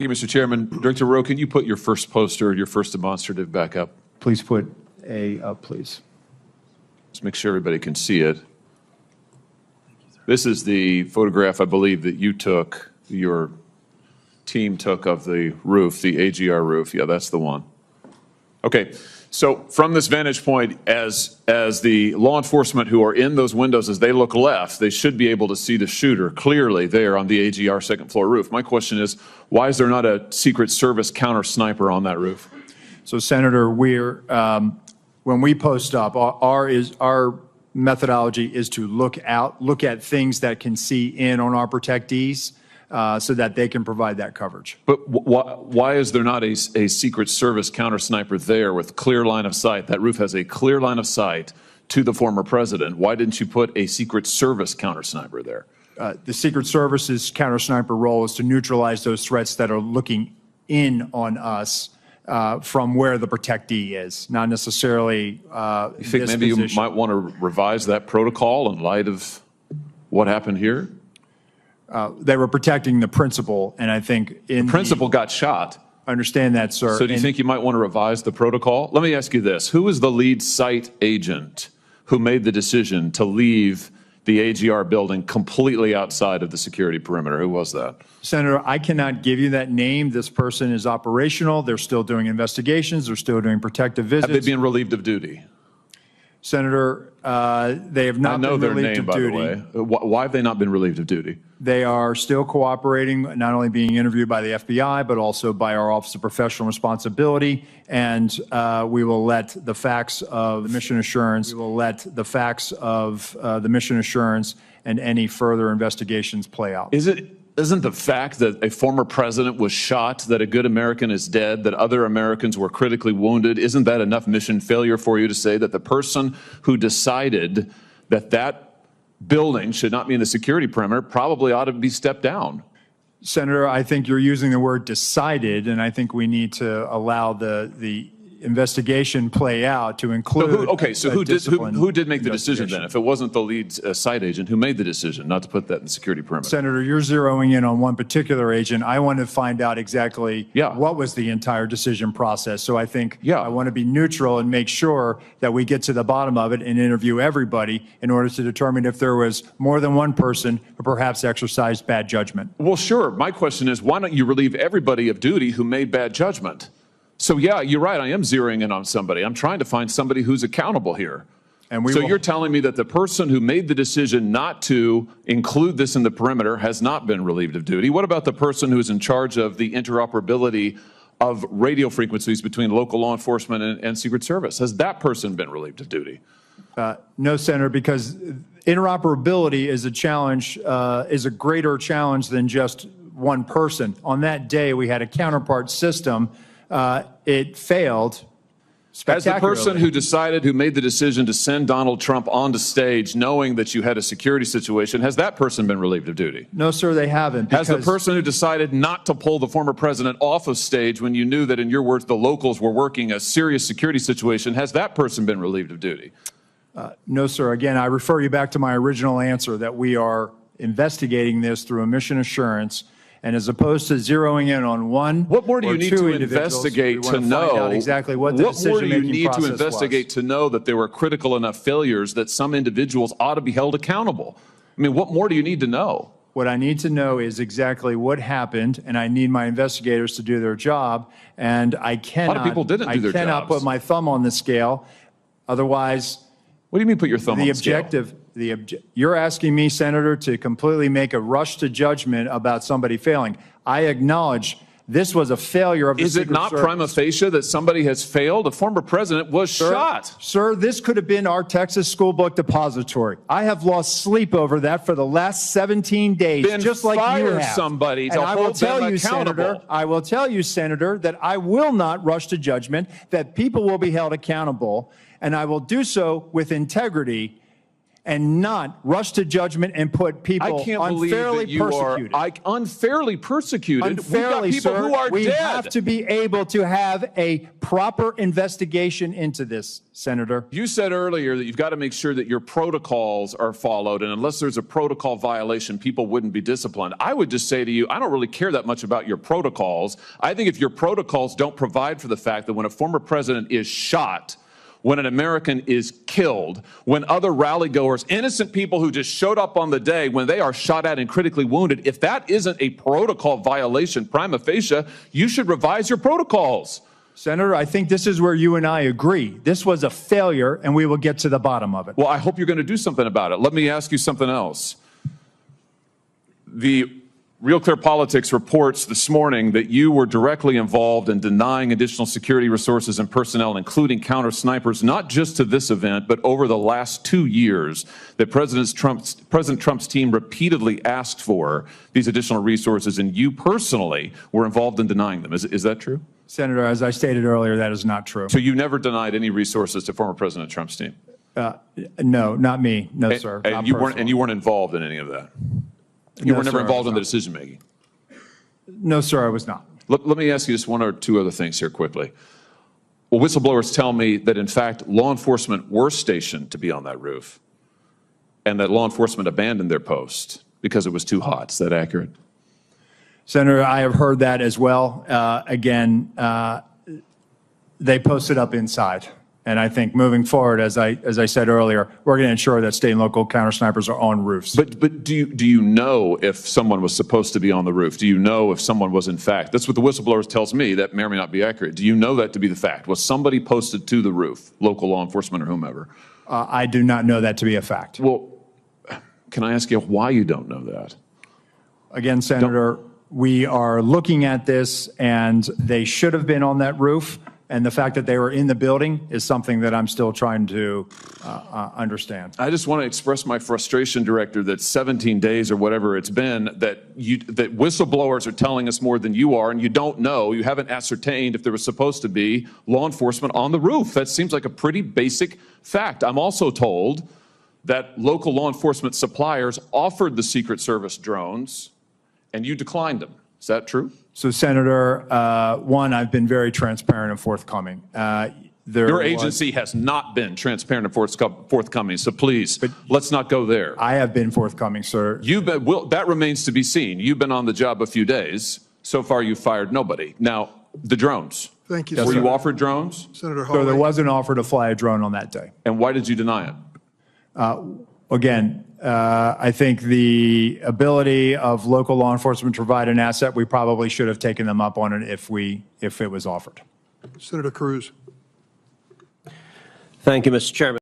Thank you, Mr. Chairman. Director Rowe, can you put your first poster, your first demonstrative back up? Please put A up, please. Let's make sure everybody can see it. This is the photograph, I believe, that you took, your team took of the roof, the AGR roof. Yeah, that's the one. Okay, so from this vantage point, as the law enforcement who are in those windows, as they look left, they should be able to see the shooter clearly there on the AGR second floor roof. My question is, why is there not a Secret Service counter sniper on that roof? So, Senator, when we post up, our methodology is to look at things that can see in on our protectees so that they can provide that coverage. But why is there not a Secret Service counter sniper there with clear line of sight? That roof has a clear line of sight to the former president. Why didn't you put a Secret Service counter sniper there? The Secret Service's counter sniper role is to neutralize those threats that are looking in on us from where the protectee is, not necessarily You think maybe you might want to revise that protocol in light of what happened here? They were protecting the principal, and I think the principal got shot. Understand that, sir. So do you think you might want to revise the protocol? Let me ask you this. Who was the lead site agent who made the decision to leave the AGR building completely outside of the security perimeter? Who was that? Senator, I cannot give you that name. This person is operational. They're still doing investigations. They're still doing protective visits. Have they been relieved of duty? Senator, they have not been relieved of duty. I know their name, by the way. Why have they not been relieved of duty? They are still cooperating, not only being interviewed by the FBI, but also by our Office of Professional Responsibility. And we will let the facts of the mission assurance, and any further investigations play out. Isn't the fact that a former president was shot, that a good American is dead, that other Americans were critically wounded, isn't that enough mission failure for you to say that the person who decided that that building should not be in the security perimeter probably ought to be stepped down? Senator, I think you're using the word decided, and I think we need to allow the investigation play out to include. Who did make the decision then? If it wasn't the lead site agent, who made the decision not to put that in the security perimeter? Senator, you're zeroing in on one particular agent. I want to find out exactly what was the entire decision process. So I think I want to be neutral and make sure that we get to the bottom of it and interview everybody in order to determine if there was more than one person who perhaps exercised bad judgment. Well, sure. My question is, why don't you relieve everybody of duty who made bad judgment? So yeah, you're right, I am zeroing in on somebody. I'm trying to find somebody who's accountable here. And you're telling me that the person who made the decision not to include this in the perimeter has not been relieved of duty. What about the person who's in charge of the interoperability of radio frequencies between local law enforcement and Secret Service? Has that person been relieved of duty? No, Senator, because interoperability is a challenge, is a greater challenge than just one person. On that day, we had a counterpart system. It failed spectacularly. As the person who made the decision to send Donald Trump onto stage knowing that you had a security situation, has that person been relieved of duty? No, sir, they haven't. Has the person who decided not to pull the former president off of stage when you knew that, in your words, the locals were working a serious security situation, has that person been relieved of duty? No, sir. Again, I refer you back to my original answer that we are investigating this through a mission assurance. And as opposed to zeroing in on one, what more do you need to investigate to know exactly what the decision-making process was? What more do you need to investigate to know that there were critical enough failures that some individuals ought to be held accountable? I mean, what more do you need to know? What I need to know is exactly what happened, and I need my investigators to do their job. And I cannot. A lot of people didn't do their jobs. I cannot put my thumb on the scale. Otherwise, what do you mean put your thumb on the scale? You're asking me, Senator, to completely make a rush to judgment about somebody failing. I acknowledge this was a failure of the Secret Service. Is it not prima facie that somebody has failed? A former president was shot. Sir, this could have been our Texas school book depository. I have lost sleep over that for the last 17 days, just like you have. Fire somebody to hold them accountable. I will tell you, Senator, that I will not rush to judgment, that people will be held accountable, and I will do so with integrity. and not rush to judgment and put people I can't believe that unfairly you persecuted. are unfairly persecuted. Unfairly, We've got people sir, who are we dead. have to be able to have a proper investigation into this, Senator. You said earlier that you've got to make sure that your protocols are followed, and unless there's a protocol violation, people wouldn't be disciplined. I would just say to you, I don't really care that much about your protocols. I think if your protocols don't provide for the fact that when a former president is shot, when an American is killed, when other rally-goers, innocent people who just showed up on the day, when they are shot at and critically wounded, if that isn't a protocol violation prima facie, you should revise your protocols. Senator, I think this is where you and I agree. This was a failure, and we will get to the bottom of it. Well, I hope you're going to do something about it. Let me ask you something else. The Real Clear Politics reports this morning that you were directly involved in denying additional security resources and personnel, including counter snipers, not just to this event, but over the last 2 years, that President Trump's team repeatedly asked for these additional resources, and you personally were involved in denying them. Is that true? Senator, as I stated earlier, that is not true. So you never denied any resources to former President Trump's team? No, not me. No, sir. And you weren't involved in any of that? You were never involved in the decision-making? No, sir, I was not. Let me ask you just one or two other things here quickly. Well, whistleblowers tell me that, in fact, law enforcement were stationed to be on that roof and that law enforcement abandoned their post because it was too hot. Is that accurate? Senator, I have heard that as well. Again, they posted up inside. And I think moving forward, as I said earlier, we're going to ensure that state and local counter snipers are on roofs. But do you know if someone was supposed to be on the roof? Do you know if someone was in fact? That's what the whistleblowers tells me. That may or may not be accurate. Do you know that to be the fact? Was somebody posted to the roof, local law enforcement or whomever? I do not know that to be a fact. Well, can I ask you why you don't know that? Again, Senator, we are looking at this, and they should have been on that roof. And the fact that they were in the building is something that I'm still trying to understand. I just want to express my frustration, Director, that 17 days or whatever it's been, that whistleblowers are telling us more than you are, and you don't know, you haven't ascertained if there was supposed to be law enforcement on the roof. That seems like a pretty basic fact. I'm also told that local law enforcement suppliers offered the Secret Service drones, and you declined them. Is that true? So, Senator, one, I've been very transparent and forthcoming. Your agency has not been transparent and forthcoming, so please, let's not go there. I have been forthcoming, sir. That remains to be seen. You've been on the job a few days. So far, you've fired nobody. Now, the drones. Thank you, Were sir. you offered drones? Senator So there Hawley. was an offer to fly a drone on that day. And why did you deny it? Again, I think the ability of local law enforcement to provide an asset, we probably should have taken them up on it if it was offered. Senator Cruz. Thank you, Mr. Chairman.